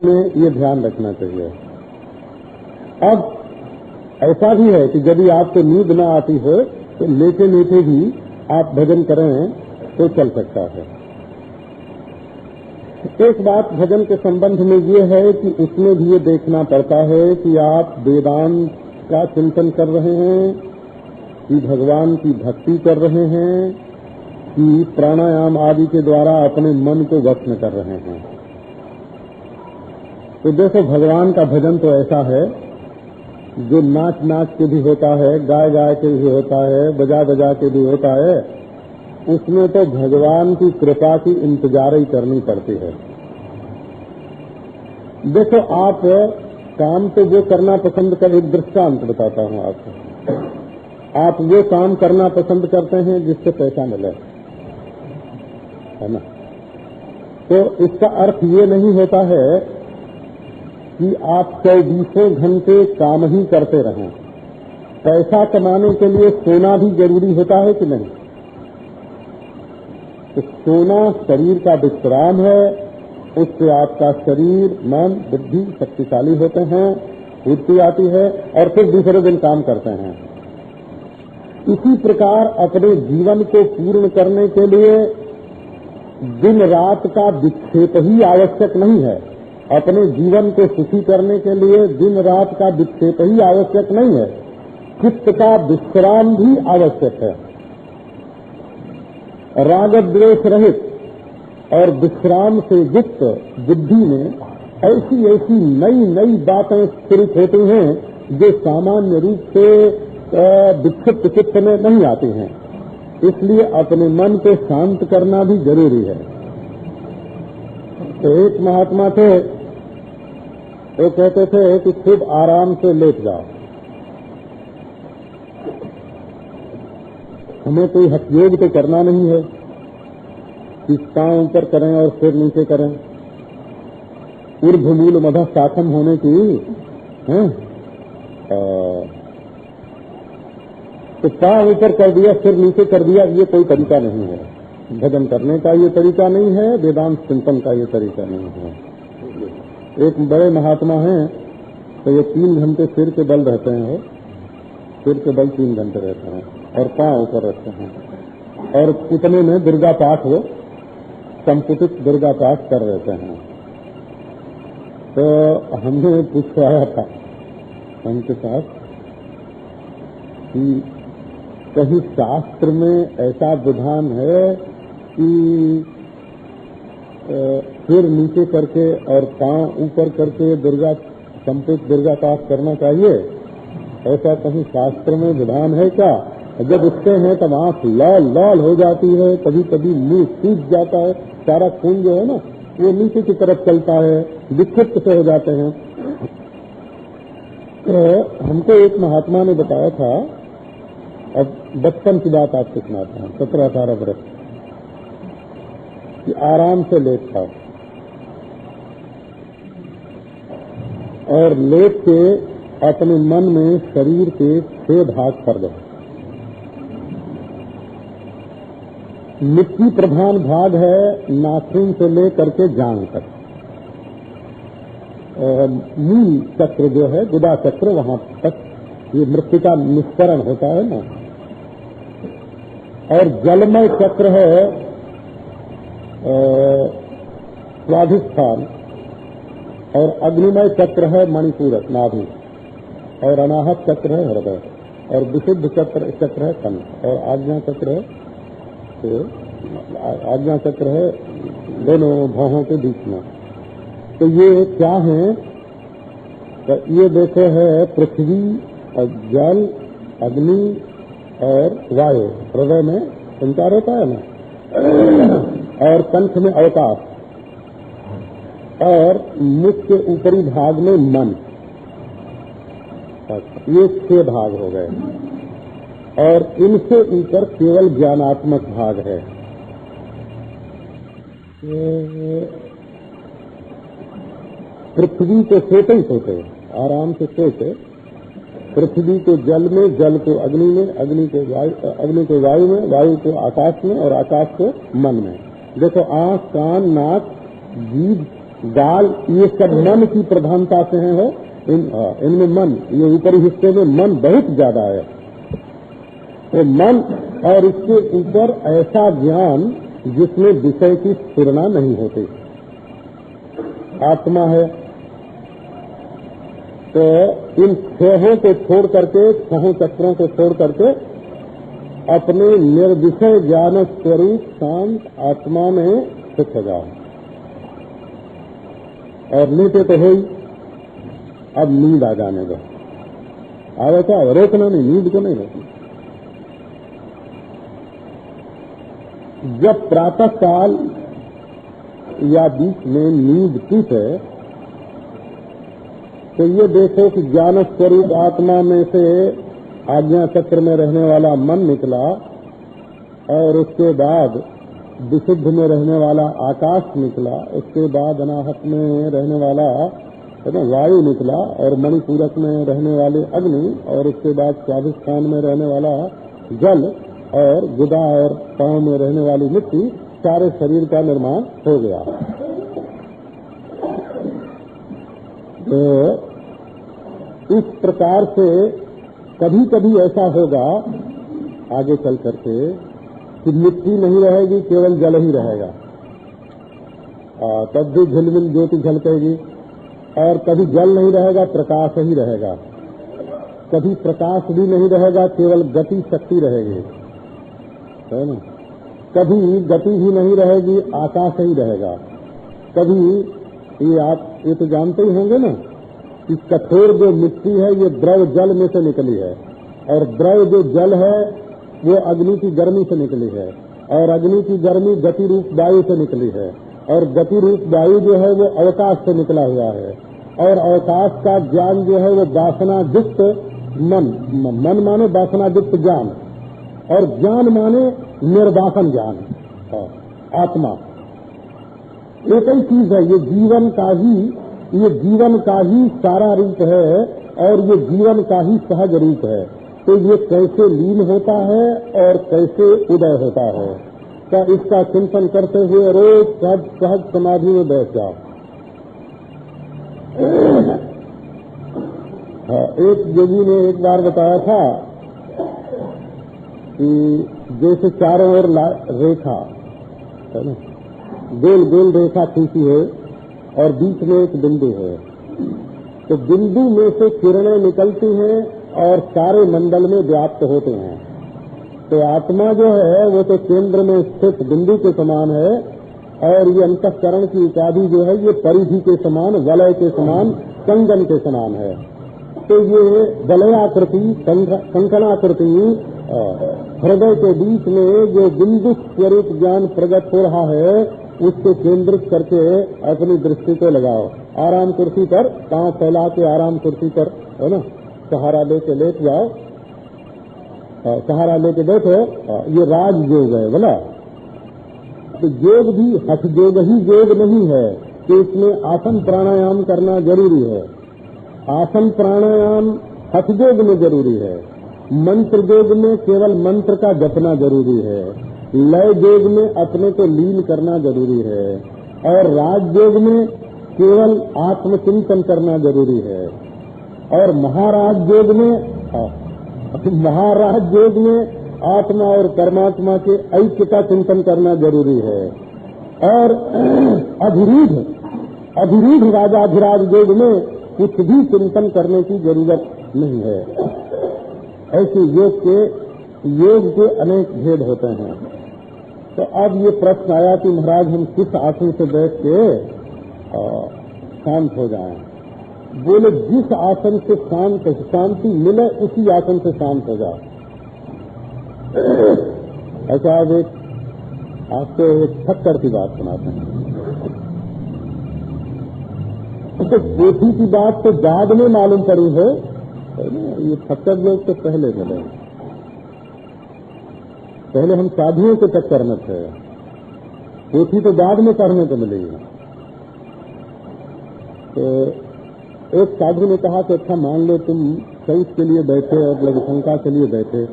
में ये ध्यान रखना चाहिए। अब ऐसा भी है कि यदि आपको नींद न आती हो तो लेटे लेटे भी आप भजन करें तो चल सकता है। एक बात भजन के संबंध में ये है कि उसमें भी ये देखना पड़ता है कि आप वेदांत का चिंतन कर रहे हैं कि भगवान की भक्ति कर रहे हैं कि प्राणायाम आदि के द्वारा अपने मन को वश में कर रहे हैं। तो देखो, भगवान का भजन तो ऐसा है जो नाच नाच के भी होता है, गाय गाय के भी होता है, बजा बजा के भी होता है। उसमें तो भगवान की कृपा की इंतजार ही करनी पड़ती है। देखो, आप काम तो वो करना पसंद कर, एक दृष्टांत बताता हूँ आपको। आप वो काम करना पसंद करते हैं जिससे पैसा मिले, है ना? तो इसका अर्थ ये नहीं होता है कि आप 24 घंटे काम ही करते रहें। पैसा कमाने के लिए सोना भी जरूरी होता है कि नहीं? तो सोना शरीर का विश्राम है, उससे आपका शरीर, मन, बुद्धि शक्तिशाली होते हैं, फुर्ती आती है और फिर दूसरे दिन काम करते हैं। इसी प्रकार अपने जीवन को पूर्ण करने के लिए दिन रात का विक्षेप ही आवश्यक नहीं है। अपने जीवन को सुखी करने के लिए दिन रात का विक्षेप ही आवश्यक नहीं है, चित्त का विश्राम भी आवश्यक है। राग द्वेष रहित और विश्राम से युक्त बुद्धि में ऐसी ऐसी नई नई बातें स्फुरित होती हैं जो सामान्य रूप से विक्षिप्त चित्त में नहीं आती हैं। इसलिए अपने मन को शांत करना भी जरूरी है। तो एक महात्मा थे, वो कहते थे कि खूब आराम से लेट जाओ। हमें कोई हठयोग तो करना नहीं है कि पांव ऊपर करें और सिर नीचे करें। ऊर्ध्वमूल मधः शाखम होने की है। तो पांव ऊपर कर दिया, सिर नीचे कर दिया, ये कोई तरीका नहीं है। भजन करने का ये तरीका नहीं है, वेदांत चिंतन का ये तरीका नहीं है। एक बड़े महात्मा हैं, तो ये 3 घंटे सिर के बल रहते हैं, सिर के बल 3 घंटे रहते हैं और पांव ऊपर रखते हैं। और कितने में दुर्गा पाठ हो, संपुटित दुर्गा पाठ कर रहते हैं। तो हमने पूछवाया था उनके पास कि कहीं शास्त्र में ऐसा विधान है कि सिर नीचे करके और पांव ऊपर करके संपुट दुर्गा पाठ करना चाहिए? ऐसा कहीं शास्त्र में विधान है क्या? जब उठते हैं तब आंख लाल लाल हो जाती है, कभी कभी मुंह सूज जाता है, सारा खून जो है ना वो नीचे की तरफ चलता है, विक्षिप्त से हो जाते हैं। तो हमको एक महात्मा ने बताया था, अब बचपन की बात आपको सुनाता हूँ, 17-18 वर्ष कि आराम से लेट था और लेट के अपने मन में शरीर के 6 भाग कर दो। मिट्टी प्रधान भाग है नाखून से लेकर के जांघ तक। मूल चक्र जो है, गुदा चक्र, वहां तक ये मृत्यु का निस्करण होता है ना। और जलमय चक्र है स्वाधिष्ठान, और अग्निमय चक्र है मणिपूरक नाभि, और अनाहत चक्र है हृदय, और विशुद्ध चक्र है कंठ, और आज्ञा चक्र है, तो आज्ञा चक्र है दोनों भावों के बीच में। तो ये क्या है? तो ये देखो है पृथ्वी, जल, अग्नि और वायु। हृदय में संचार होता है ना, और कंठ में अवकाश, और मुख के ऊपरी भाग में मन। ये 6 भाग हो गए, और इनसे ऊपर केवल ज्ञानात्मक भाग है। पृथ्वी को सोते ही सोते, आराम से सोते, पृथ्वी को जल में, जल को अग्नि में, अग्नि को वायु में, वायु को आकाश में, और आकाश को मन में। देखो, आंख, कान, नाक, जीभ, गाल, ये सब मन की प्रधानता से है। इनमें मन, ये ऊपरी हिस्से में मन बहुत ज्यादा है। तो मन और इसके ऊपर ऐसा ज्ञान जिसमें विषय की स्फुरना नहीं होती, आत्मा है। तो इन छहों को छोड़ करके, छहों चक्रों को छोड़ करके अपने निर्विषय ज्ञान स्वरूप शांत आत्मा में स्थित हो जाओ। और लेटे तो हो ही, अब नींद आ जाने दो। आवे क्या, रोकना नहीं, नींद को नहीं रोकना। जब प्रातः काल या बीच में नींद टूटे तो ये देखो कि ज्ञान स्वरूप आत्मा में से आज्ञा चक्र में रहने वाला मन निकला, और उसके बाद विशुद्ध में रहने वाला आकाश निकला, उसके बाद अनाहत में रहने वाला वायु निकला, और मणिपूरक में रहने वाले अग्नि, और उसके बाद स्वाधिष्ठान में रहने वाला जल, और गुदा और पांव में रहने वाली मिट्टी, सारे शरीर का निर्माण हो गया। तो इस प्रकार से कभी कभी ऐसा होगा आगे चल करके कि मिट्टी नहीं रहेगी, केवल जल ही रहेगा, तब भी झिलमिल ज्योति झलकेगी। और कभी जल नहीं रहेगा, प्रकाश ही रहेगा। कभी प्रकाश भी नहीं रहेगा, केवल गति शक्ति रहेगी, है ना। कभी गति भी नहीं रहेगी, आकाश ही रहेगा। कभी ये आप ये तो जानते ही होंगे ना कि कठोर जो मिट्टी है ये द्रव जल में से निकली है, और द्रव जो जल है वो अग्नि की गर्मी से निकली है, और अग्नि की गर्मी गति रूप वायु से निकली है, और गति रूप वायु जो है वो अवकाश से निकला हुआ है, और अवकाश का ज्ञान जो है वो वासनायुक्त मन माने वासनायुक्त ज्ञान, और ज्ञान माने निर्वासन ज्ञान, आत्मा। एक ही चीज है, ये जीवन का ही सारा रूप है, और ये जीवन का ही सहज रूप है। तो ये कैसे लीन होता है और कैसे उदय होता है, क्या इसका चिंतन करते हुए रोज सहज समाधि में बैठ जाओ। एक योगी ने एक बार बताया था कि जैसे चारों ओर रेखा है ना, गोल गोल रेखा खींची है, और बीच में एक बिंदु है। तो बिंदु में से किरणें निकलती हैं और सारे मंडल में व्याप्त होते हैं। तो आत्मा जो है वो तो केंद्र में स्थित बिंदु के समान है, और ये अंतःकरण की उपाधि जो है ये परिधि के समान, वलय के समान, कंगन के समान है। तो ये वलयाकृति, कंकणाकृति हृदय के बीच में जो बिंदु स्वरूप ज्ञान प्रकट हो रहा है, उसको केंद्रित करके अपनी दृष्टि को लगाओ। आराम कुर्सी पर पांव फैला के आराम कुर्सी पर, है ना, सहारा लेके लेट जाओ, सहारा लेके बैठो, ये राज योग है बोला। तो योग भी हठ योग ही योग नहीं है कि इसमें आसन प्राणायाम करना जरूरी है। आसन प्राणायाम हठ योग में जरूरी है। मंत्र योग में केवल मंत्र का जपना जरूरी है। लय योग में अपने को लीन करना जरूरी है, और राज योग में केवल आत्मचिंतन करना जरूरी है। और महाराज योग में आत्मा और परमात्मा के ऐक्य का चिंतन करना जरूरी है। और अधिरूढ़ राजाधिराज योग में कुछ भी चिंतन करने की जरूरत नहीं है। ऐसे योग के अनेक भेद होते हैं। तो अब ये प्रश्न आया कि महाराज हम किस आसन से बैठ के शांत हो जाएं। बोले जिस आसन से शांति मिले उसी आसन से शांत हो जाए। ऐसा अब आपको एक ठक्कर की बात सुनाते हैं। तो पोथी की बात तो बाद में मालूम पड़ी है, ये ठक्कर लोग तो पहले मिले। पहले हम साधुओं के चक्कर में थे, पोथी तो बाद में पढ़ने को मिलेगी। तो एक साधु ने कहा कि अच्छा मान लो तुम शौच के लिए बैठे और लघुशंका के लिए बैठे,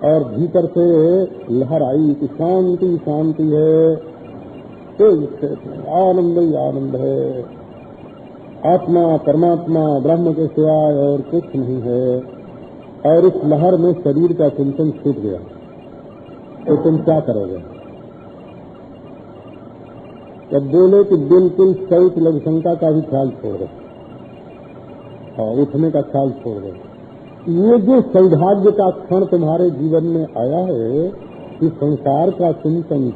और भीतर से लहर आई कि शांति शांति है, कोई क्षेत्र नहीं, आनंद ही आनंद है। आत्मा परमात्मा ब्रह्म के सिवाय और कुछ नहीं है। और इस लहर में शरीर का चिंतन छूट गया तो तुम क्या करोगे? जब बोले कि बिल्कुल शौच लघुशंका का भी ख्याल छोड़ दो और उठने का ख्याल छोड़ दो। ये जो सौभाग्य का क्षण तुम्हारे जीवन में आया है कि संसार का चिंतन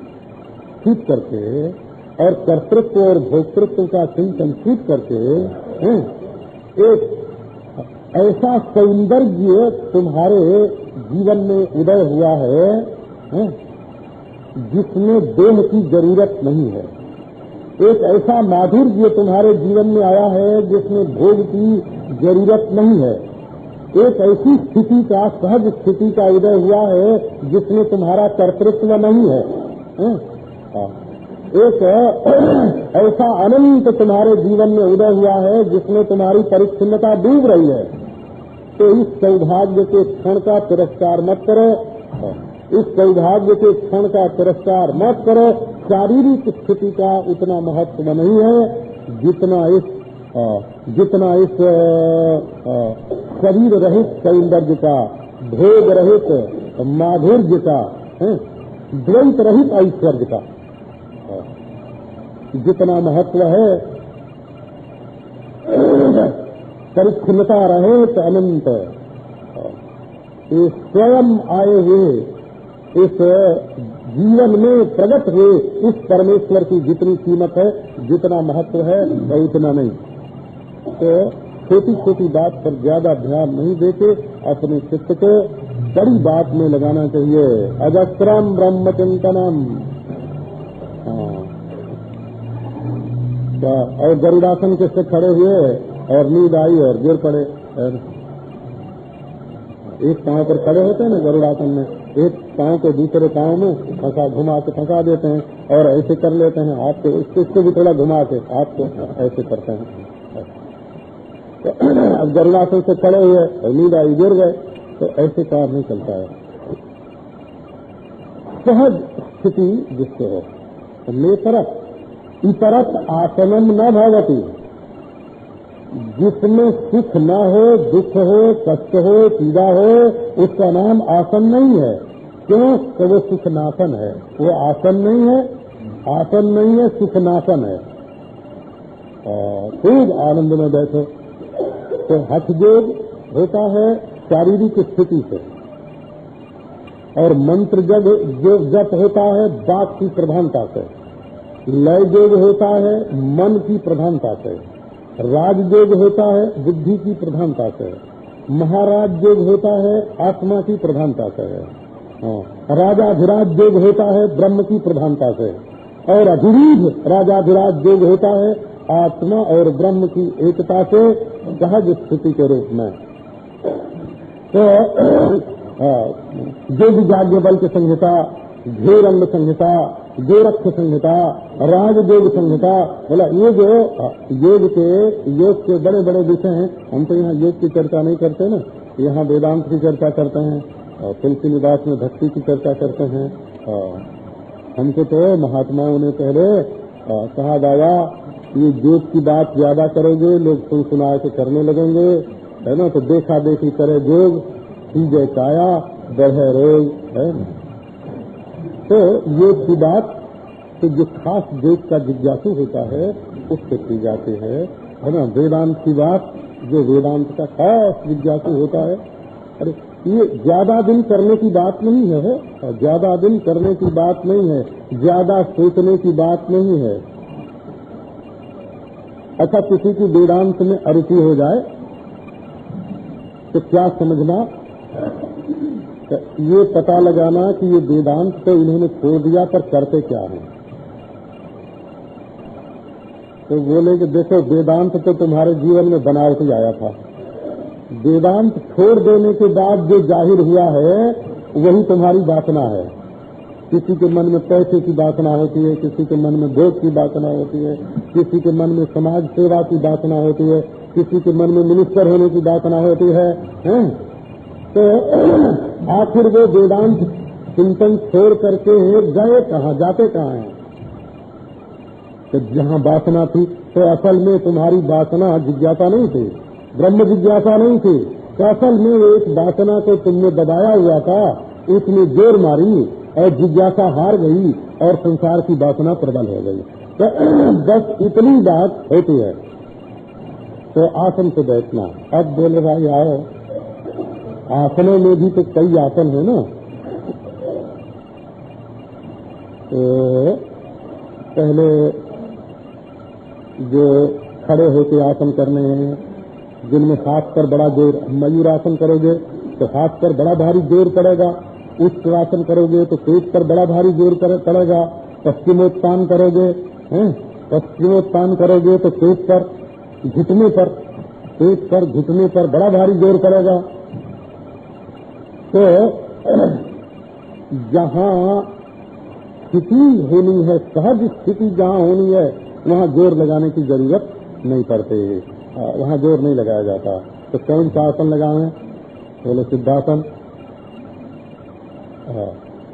छूट करके और कर्तृत्व और भोक्तृत्व का चिंतन छूट करके एक ऐसा सौंदर्य तुम्हारे जीवन में उदय हुआ है जिसमें देह की जरूरत नहीं है। एक ऐसा माधुर्य तुम्हारे जीवन में आया है जिसमें भोग की जरूरत नहीं है। एक ऐसी स्थिति का सहज स्थिति का उदय हुआ है जिसमें तुम्हारा कर्तृत्व नहीं है। एक ऐसा अनंत तुम्हारे जीवन में उदय हुआ है जिसमें तुम्हारी परिच्छिन्नता डूब रही है। तो इस सौभाग्य के क्षण का तिरस्कार मत करो। इस सौभाग्य के क्षण का तिरस्कार मत करो। शारीरिक स्थिति का उतना महत्व नहीं है जितना इस शरीर रहित सौंदर्य का, भोग रहित माधुर्य का, द्वैत रहित ऐश्वर्य का जितना महत्व है। परिच्छिन्नता रहित अनंत ये स्वयं आए हुए इस जीवन में प्रकट हुए इस परमेश्वर की जितनी कीमत है, जितना महत्व है, वह उतना नहीं। तो छोटी छोटी बात पर ज्यादा ध्यान नहीं देते अपने चित्त को बड़ी बात में लगाना चाहिए। अजस्रम ब्रह्म चिंतनम। और गरुड़ासन के से खड़े हुए और नींद आई और गिर पड़े। एक पांव पर खड़े होते हैं ना गरुड़ासन में, एक पांव को दूसरे पांव में फंसा घुमा के फंसा देते हैं और ऐसे कर लेते हैं। हाथ को इसको भी थोड़ा घुमा के हाथ को ऐसे करते हैं। तो अब गरुड़ासन से खड़े हुए और नींद आई गिर गए, तो ऐसे काम नहीं चलता है। सहज स्थिति जिससे हो, नेतरत इतरत आसनम न भवति। जिसमें सुख न हो, दुख हो, कष्ट हो, पीड़ा हो, उसका नाम आसन नहीं है। क्यों? तो वो सुखनासन है। वो आसन नहीं है, आसन नहीं है, सुखनासन है। खूब आनंद में बैठो। तो हठ योग होता है शारीरिक स्थिति से, और मंत्र जप होता है वाक की प्रधानता से, लय योग होता है मन की प्रधानता से, राजयोग होता है बुद्धि की प्रधानता से, महाराज योग होता है आत्मा की प्रधानता से, राजाधिराज योग होता है ब्रह्म की प्रधानता से, और अधिरीध राजाधिराज योग होता है आत्मा और ब्रह्म की एकता से सहज स्थिति के रूप में। तो योग याज्ञवल की संहिता, घेरंग संहिता, गोरक्ष संहिता, राजयोग संहिता, बोला ये जो योग के बड़े बड़े विषय हैं। हम तो यहाँ योग की चर्चा नहीं करते ना, यहाँ वेदांत की चर्चा करते हैं और तुलसी निवास में भक्ति की चर्चा करते हैं। हमको तो महात्माओं ने पहले कहा दादा ये योग की बात ज्यादा करोगे लोग सुन सुना के करने लगेंगे, है ना, तो देखा देखी करे योग, सीजे काया बढ़े रोग, है ना। तो योग की बात तो जो खास योग का जिज्ञासु होता है उससे की जाती है ना। वेदांत की बात जो वेदांत का खास जिज्ञासु होता है, अरे ये ज्यादा दिन करने की बात नहीं है, ज्यादा दिन करने की बात नहीं है, ज्यादा सोचने की बात नहीं है। अच्छा, किसी की वेदांत में अरुचि हो जाए तो क्या समझना, ये पता लगाना कि ये वेदांत तो इन्होंने छोड़ दिया पर करते क्या है। तो बोले कि देखो वेदांत तो तुम्हारे जीवन में बनावटी आया था, वेदांत छोड़ देने के बाद जो जाहिर हुआ है वही तुम्हारी वासना है। किसी के मन में पैसे की वासना होती है, किसी के मन में भोग की वासना होती है, किसी के मन में समाज सेवा की वासना होती है, किसी के मन में मिनिस्टर होने की वासना होती है, तो आखिर वो वेदांत चिंतन छोड़ करके गए कहाँ, जाते कहाँ हैं? तो जहाँ वासना थी तो असल में तुम्हारी वासना जिज्ञासा नहीं थी, ब्रह्म जिज्ञासा नहीं थी, तो असल में एक वासना को तुमने दबाया हुआ था, उसने जोर मारी और जिज्ञासा हार गई और संसार की वासना प्रबल हो गई। तो बस इतनी बात होती है। तो आसन पे बैठना। अब बोले भाई आओ, आसनों में भी तो कई आसन है ना। तो पहले जो खड़े होकर आसन करने हैं, जिनमें हाथ पर बड़ा जोर, मयूर आसन करोगे तो हाथ पर बड़ा भारी जोर पड़ेगा, उत्तरासन करोगे तो पेट पर बड़ा भारी जोर पड़ेगा, पश्चिमोत्तान करोगे पश्चिमोत्तान करोगे तो पेट पर घुटने पर, पेट पर घुटने पर बड़ा भारी जोर पड़ेगा। तो जहाँ स्थिति होनी है, सहज स्थिति जहाँ होनी है, वहाँ जोर लगाने की जरूरत नहीं पड़ती, वहाँ जोर नहीं लगाया जाता। तो कौन सा आसन लगाएं? बोले सिद्धासन,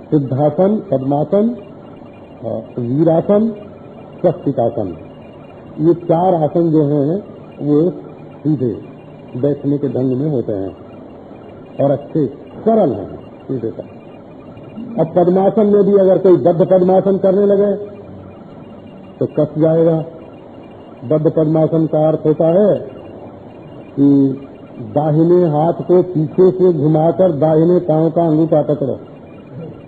सिद्धासन, पद्मासन, वीरासन, स्वस्तिकासन। ये चार आसन जो हैं वो सीधे बैठने के ढंग में होते हैं और अच्छे सरल हैं, सीधे का। अब पद्मासन में भी अगर कोई बद्ध पद्मासन करने लगे तो कस जाएगा। बद्ध पद्मासन का अर्थ होता है कि दाहिने हाथ को पीछे से घुमाकर दाहिने पांव का अंगूठा पकड़ो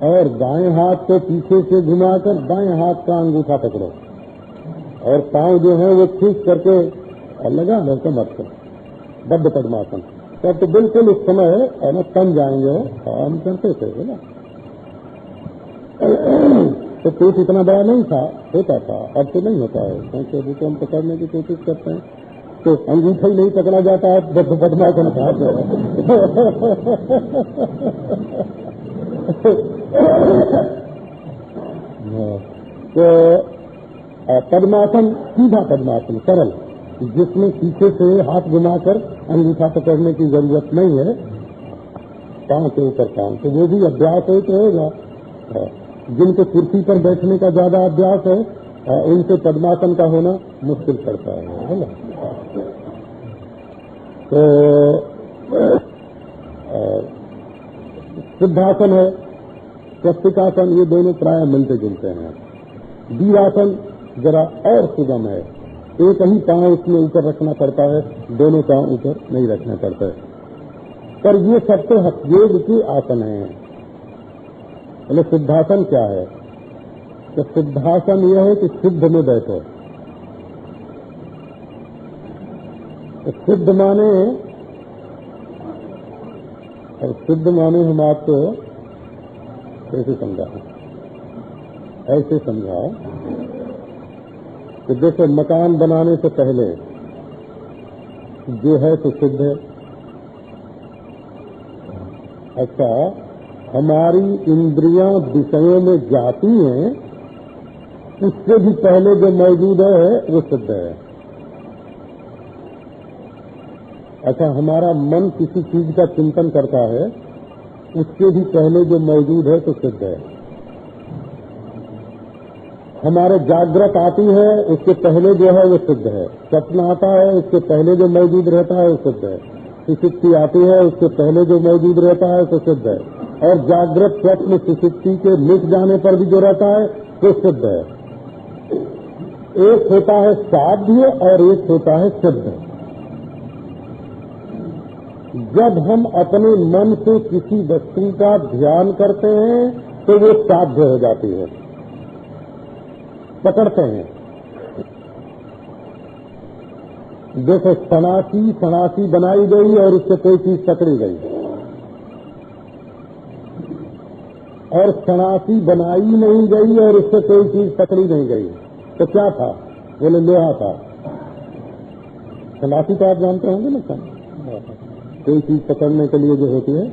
और दाएं हाथ को पीछे से घुमाकर दाएं हाथ का अंगूठा पकड़ो और पांव जो है वो खींच करके लगा लो कमर को। बद्ध पद्मासन। तब तो बिल्कुल उस समय तन जाएंगे, हम करते थे ना। तो पेट इतना बड़ा नहीं था, होता था, अब तो नहीं होता है, क्योंकि अभी तो हम पकड़ने की कोशिश करते हैं तो अंगूठा ही नहीं पकड़ा जाता है, बद्ध पद्मासन था। तो पद्मासन सीधा पद्मासन, सरल, जिसमें पीछे से हाथ घुमाकर अंगूठा पकड़ने की जरूरत नहीं है, पांव के ऊपर पांव। तो वो भी अभ्यास है तो होगा। जिनको कुर्सी पर बैठने का ज्यादा अभ्यास है उनसे पद्मासन का होना मुश्किल पड़ता है ना। तो सिद्धासन है, स्वस्तिकासन, ये दोनों प्राय मिलते जुलते हैं। वीरासन जरा और सुगम है, एक ही पांव उसमें ऊपर रखना पड़ता है, दोनों पांव ऊपर नहीं रखना पड़ता है। पर ये सब तो हठयोग के आसन हैं। बोले सिद्धासन क्या है? तो सिद्धासन यह है कि सिद्ध में बैठो। तो सिद्ध माने, और सिद्ध माने हम आपको कैसे समझाएं? ऐसे समझाओ कि देखो, मकान बनाने से पहले जो है तो सिद्ध है। अच्छा, हमारी इंद्रियां विषयों में जाती हैं, उससे भी पहले जो मौजूद है वो सिद्ध है। अच्छा, हमारा मन किसी चीज का चिंतन करता है, उससे भी पहले जो मौजूद है तो सिद्ध है। हमारे जागृत आती है, उसके पहले जो है वो सिद्ध है। सपना आता है, उसके पहले जो मौजूद रहता है वो सिद्ध है। सुषुप्ति आती है, उसके पहले जो मौजूद रहता है तो सिद्ध है। और जागृत स्वप्न सुषुप्ति के मिट जाने पर भी जो रहता है तो सिद्ध है। एक होता है साध्य और एक होता है सिद्ध। जब हम अपने मन से किसी वस्तु का ध्यान करते हैं तो वो साध्य हो जाती है, पकड़ते हैं। देखो, सनासी बनाई गई और उससे कोई चीज पकड़ी गई, और सनासी बनाई नहीं गई और उससे कोई चीज पकड़ी नहीं गई, तो क्या था? बोले लोहा था। सनासी तो आप जानते होंगे ना, कोई चीज पकड़ने के लिए जो होती है,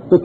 तो